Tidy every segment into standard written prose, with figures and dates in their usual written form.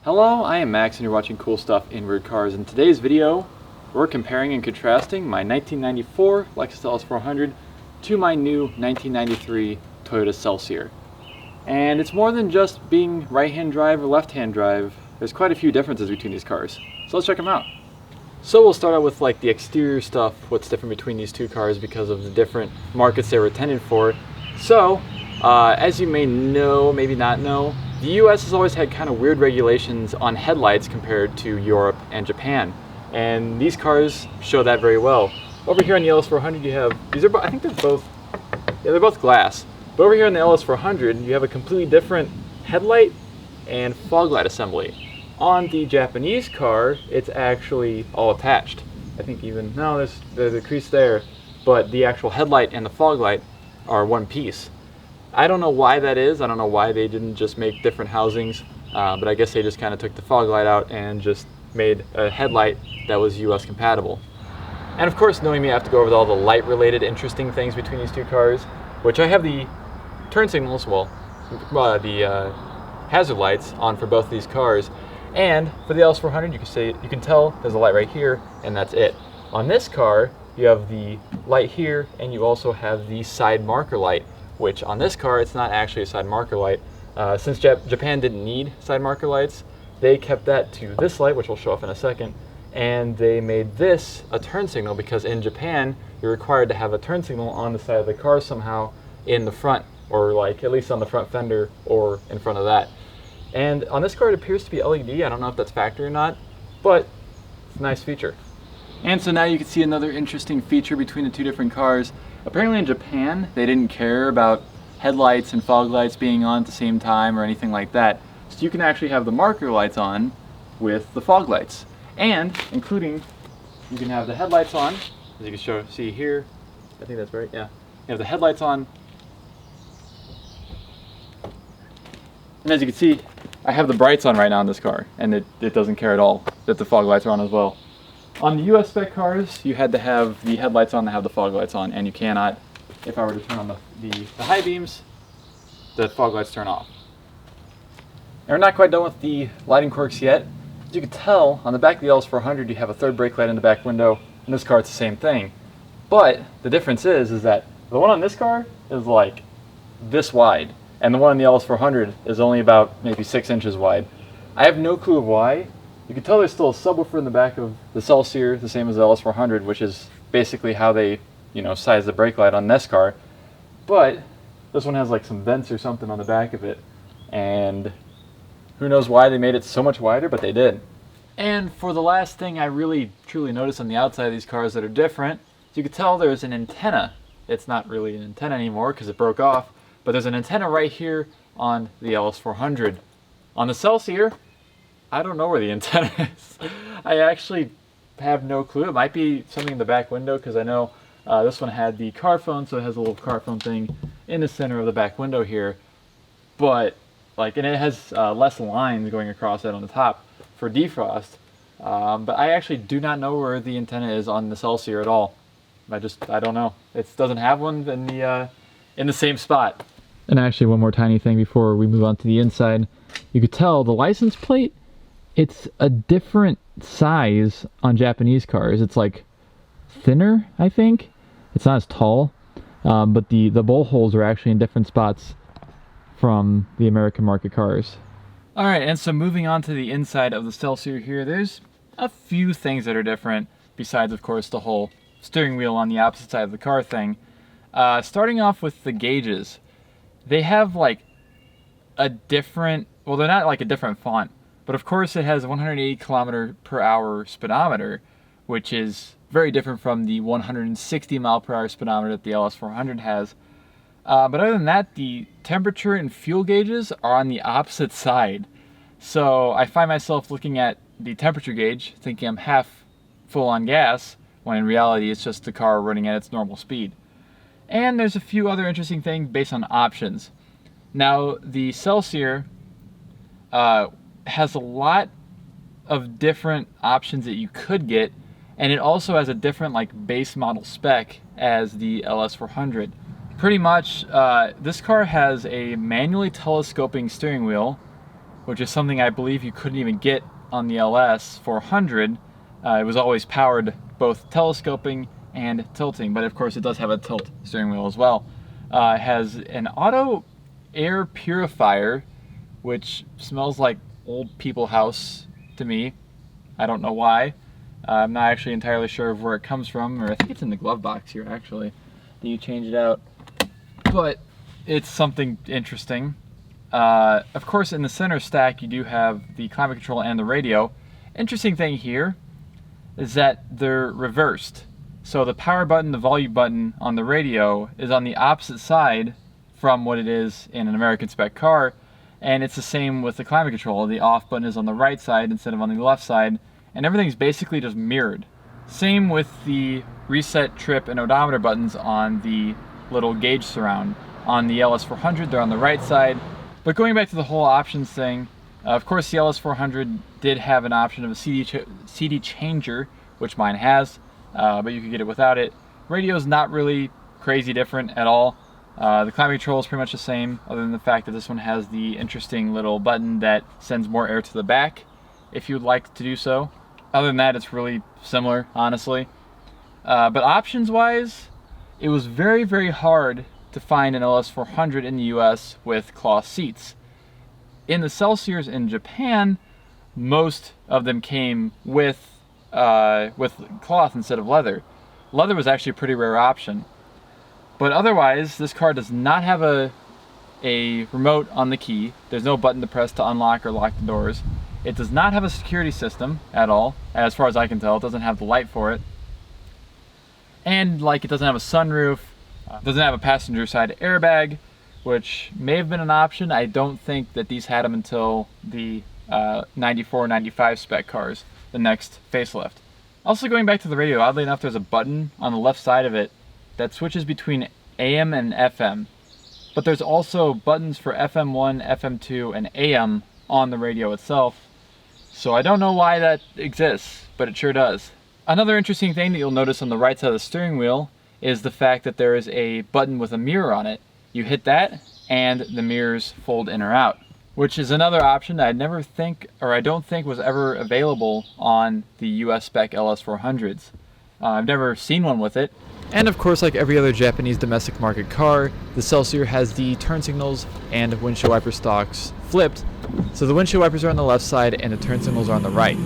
Hello, I am Max and you're watching Cool Stuff in Weird Cars. In today's video, we're comparing and contrasting my 1994 Lexus LS400 to my new 1993 Toyota Celsior. And it's more than just being right-hand drive or left-hand drive. There's quite a few differences between these cars. So let's check them out. So we'll start out with like the exterior stuff, what's different between these two cars because of the different markets they were intended for. So, as you may know, maybe not know, the US has always had kind of weird regulations on headlights compared to Europe and Japan. And these cars show that very well. Over here on the LS400 you have, I think they're both glass. But over here on the LS400 you have a completely different headlight and fog light assembly. On the Japanese car, it's actually all attached. I think there's a crease there, but the actual headlight and the fog light are one piece. I don't know why that is. I don't know why they didn't just make different housings, but I guess they just kind of took the fog light out and just made a headlight that was US compatible. And of course, knowing me, I have to go over all the light related interesting things between these two cars, which I have the turn signals, the hazard lights on for both of these cars. And for the LS400, you can tell there's a light right here, and that's it. On this car, you have the light here, and you also have the side marker light, which on this car, it's not actually a side marker light. Since Japan didn't need side marker lights, they kept that to this light, which we'll show off in a second, and they made this a turn signal because in Japan, you're required to have a turn signal on the side of the car somehow in the front, or like at least on the front fender or in front of that. And on this car, it appears to be LED. I don't know if that's factory or not, but it's a nice feature. And so now you can see another interesting feature between the two different cars. Apparently in Japan, they didn't care about headlights and fog lights being on at the same time or anything like that. So you can actually have the marker lights on with the fog lights. And including, you can have the headlights on, as you can see here. I think that's right, yeah. You have the headlights on. And as you can see, I have the brights on right now in this car, and it doesn't care at all that the fog lights are on as well. On the US spec cars, you had to have the headlights on to have the fog lights on, and you cannot, if I were to turn on the high beams, the fog lights turn off. And we're not quite done with the lighting quirks yet. As you can tell, on the back of the LS400, you have a third brake light in the back window. In this car, it's the same thing. But the difference is that the one on this car is like this wide, and the one on the LS400 is only about maybe 6 inches wide. I have no clue of why. You can tell there's still a subwoofer in the back of the Celsior, the same as the LS400, which is basically how they, size the brake light on this car. But this one has like some vents or something on the back of it, and who knows why they made it so much wider, but they did. And for the last thing I really truly noticed on the outside of these cars that are different, you can tell there's an antenna. It's not really an antenna anymore because it broke off, but there's an antenna right here on the LS400. On the Celsior, I don't know where the antenna is. I actually have no clue. It might be something in the back window because I know this one had the car phone, so it has a little car phone thing in the center of the back window here. But and it has less lines going across it on the top for defrost. But I actually do not know where the antenna is on the Celsior at all. I don't know. It doesn't have one in the same spot. And actually, one more tiny thing before we move on to the inside. You could tell the license plate, it's a different size on Japanese cars. It's like thinner, I think. It's not as tall, but the bowl holes are actually in different spots from the American market cars. All right, and so moving on to the inside of the Celsior here, there's a few things that are different, besides, of course, the whole steering wheel on the opposite side of the car thing. Starting off with the gauges. They have like a different, well, they're not like a different font, but of course it has a 180 km/h speedometer, which is very different from the 160 mph speedometer that the LS400 has. But other than that, the temperature and fuel gauges are on the opposite side. So I find myself looking at the temperature gauge, thinking I'm half full on gas, when in reality it's just the car running at its normal speed. And there's a few other interesting things based on options. Now, the Celsior has a lot of different options that you could get, and it also has a different base model spec as the LS400. Pretty much, this car has a manually telescoping steering wheel, which is something I believe you couldn't even get on the LS400. It was always powered both telescoping and tilting, but of course it does have a tilt steering wheel as well. It has an auto air purifier, which smells like old people house to me. I don't know why. I'm not actually entirely sure of where it comes from, or I think it's in the glove box here actually. Then you change it out, but it's something interesting. Of course, in the center stack you do have the climate control and the radio. Interesting thing here is that they're reversed. So the power button, the volume button on the radio is on the opposite side from what it is in an American spec car, and it's the same with the climate control. The off button is on the right side instead of on the left side, and everything's basically just mirrored. Same with the reset, trip, and odometer buttons on the little gauge surround. On the LS400, they're on the right side. But going back to the whole options thing, of course the LS400 did have an option of a CD changer, which mine has, but you could get it without it. Radio's not really crazy different at all. The climate control is pretty much the same, other than the fact that this one has the interesting little button that sends more air to the back, if you'd like to do so. Other than that, it's really similar, honestly. But options-wise, it was very, very hard to find an LS400 in the US with cloth seats. In the Celsiors in Japan, most of them came with cloth instead of leather. Leather was actually a pretty rare option. But otherwise, this car does not have a remote on the key. There's no button to press to unlock or lock the doors. It does not have a security system at all, as far as I can tell. It doesn't have the light for it. And like, it doesn't have a sunroof, doesn't have a passenger side airbag, which may have been an option. I don't think that these had them until the 94, 95 spec cars, the next facelift. Also, going back to the radio, oddly enough, there's a button on the left side of it that switches between AM and FM. But there's also buttons for FM1, FM2, and AM on the radio itself. So I don't know why that exists, but it sure does. Another interesting thing that you'll notice on the right side of the steering wheel is the fact that there is a button with a mirror on it. You hit that and the mirrors fold in or out, which is another option that I don't think was ever available on the US spec LS400s. I've never seen one with it. And of course, like every other Japanese domestic market car, the Celsior has the turn signals and windshield wiper stalks flipped. So the windshield wipers are on the left side and the turn signals are on the right.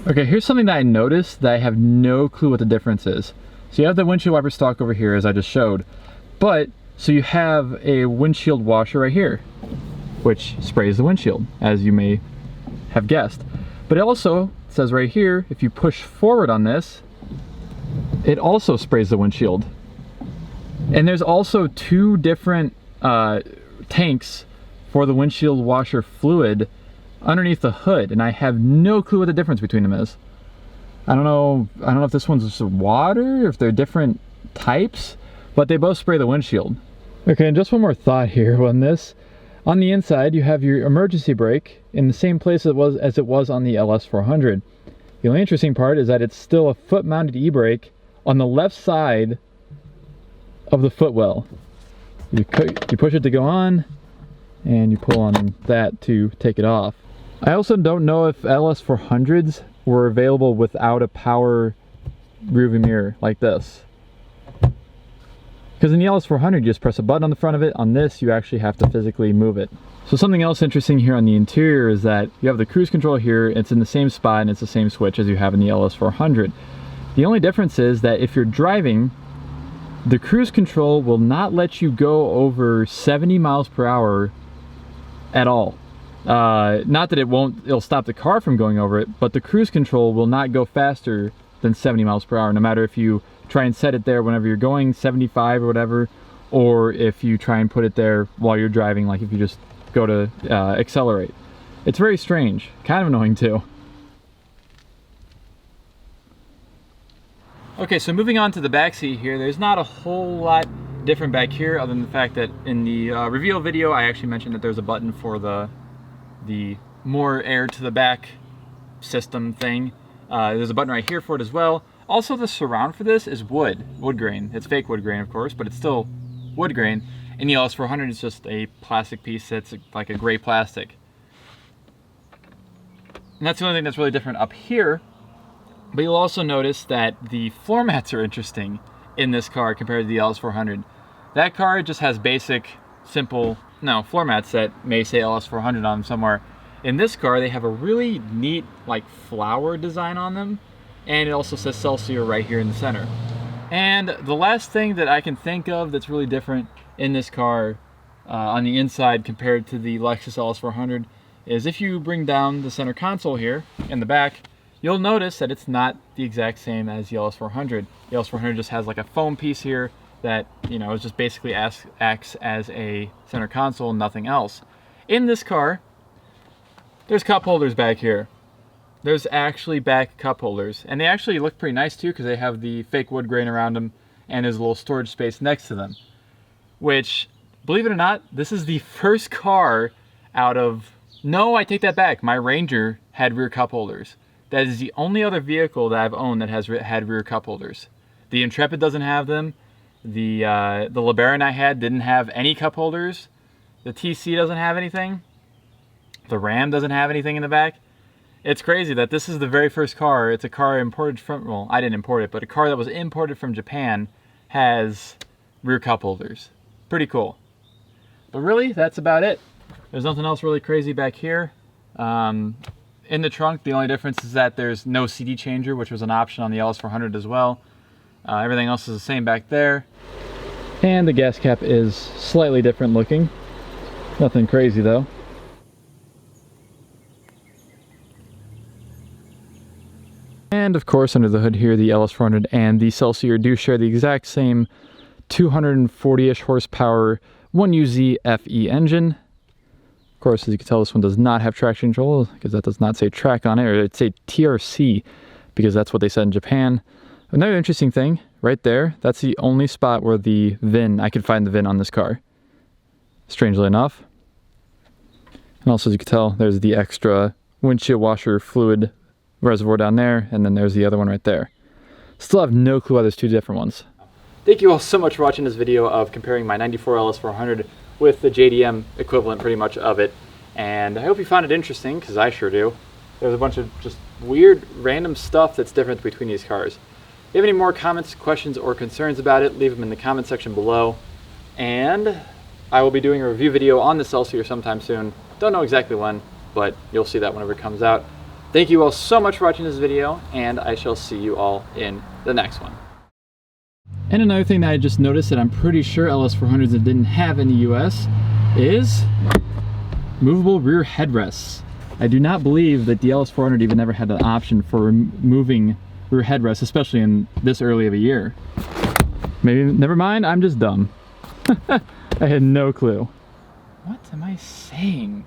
Okay, here's something that I noticed that I have no clue what the difference is. So you have the windshield wiper stalk over here, as I just showed. But, so you have a windshield washer right here, which sprays the windshield, as you may have guessed. But it also says right here, if you push forward on this, it also sprays the windshield. And there's also two different tanks for the windshield washer fluid underneath the hood, and I have no clue what the difference between them is. I don't know if this one's just water, or if they're different types, but they both spray the windshield. Okay, and just one more thought here on this. On the inside, you have your emergency brake in the same place as it was on the LS400. The only interesting part is that it's still a foot-mounted e-brake on the left side of the footwell. You push it to go on, and you pull on that to take it off. I also don't know if LS400s were available without a power rearview mirror like this. Because in the LS400, you just press a button on the front of it. On this, you actually have to physically move it. So something else interesting here on the interior is that you have the cruise control here. It's in the same spot and it's the same switch as you have in the LS400. The only difference is that if you're driving, the cruise control will not let you go over 70 miles per hour at all. Not that it'll stop the car from going over it, but the cruise control will not go faster than 70 miles per hour, no matter if you try and set it there whenever you're going 75 or whatever, or if you try and put it there while you're driving, like if you just go to accelerate. It's very strange, kind of annoying too. Okay, so moving on to the back seat here, there's not a whole lot different back here other than the fact that in the reveal video I actually mentioned that there's a button for the more air to the back system thing. There's a button right here for it as well. Also, the surround for this is wood grain. It's fake wood grain, of course, but it's still wood grain. In the LS400, it's just a plastic piece that's like a gray plastic. And that's the only thing that's really different up here. But you'll also notice that the floor mats are interesting in this car compared to the LS400. That car just has basic, simple, floor mats that may say LS400 on them somewhere. In this car, they have a really neat, like, flower design on them. And it also says Celsior right here in the center. And the last thing that I can think of that's really different in this car on the inside compared to the Lexus LS400 is if you bring down the center console here in the back, you'll notice that it's not the exact same as the LS400. The LS400 just has like a foam piece here that, is just basically acts as a center console and nothing else. In this car, there's cup holders back here. There's actually back cup holders, and they actually look pretty nice too because they have the fake wood grain around them and there's a little storage space next to them. Which, believe it or not, this is the first car out of... No, I take that back. My Ranger had rear cup holders. That is the only other vehicle that I've owned that has had rear cup holders. The Intrepid doesn't have them. The LeBaron I had didn't have any cup holders. The TC doesn't have anything. The Ram doesn't have anything in the back. It's crazy that this is the very first car. It's a car imported from, well, I didn't import it, but a car that was imported from Japan has rear cup holders. Pretty cool. But really, that's about it. There's nothing else really crazy back here. In the trunk, the only difference is that there's no CD changer, which was an option on the LS400 as well. Everything else is the same back there. And the gas cap is slightly different looking. Nothing crazy though. And of course, under the hood here, the LS400 and the Celsior do share the exact same 240-ish horsepower 1UZ FE engine. Of course, as you can tell, this one does not have traction control because that does not say track on it, or it'd say TRC because that's what they said in Japan. Another interesting thing, right there, that's the only spot where the VIN, I could find the VIN on this car, strangely enough. And also, as you can tell, there's the extra windshield washer fluid reservoir down there, and then there's the other one right there. Still have no clue why there's two different ones. Thank you all so much for watching this video of comparing my 94 LS400 with the JDM equivalent pretty much of it, and I hope you found it interesting because I sure do. There's a bunch of just weird random stuff that's different between these cars. If you have any more comments, questions, or concerns about it, leave them in the comment section below, and I will be doing a review video on the Celsior sometime soon. Don't know exactly when, but you'll see that whenever it comes out. Thank you all so much for watching this video, and I shall see you all in the next one. And another thing that I just noticed that I'm pretty sure LS400s that didn't have in the US is movable rear headrests. I do not believe that the LS400 even ever had an option for removing rear headrests, especially in this early of a year. Maybe, never mind, I'm just dumb. I had no clue. What am I saying?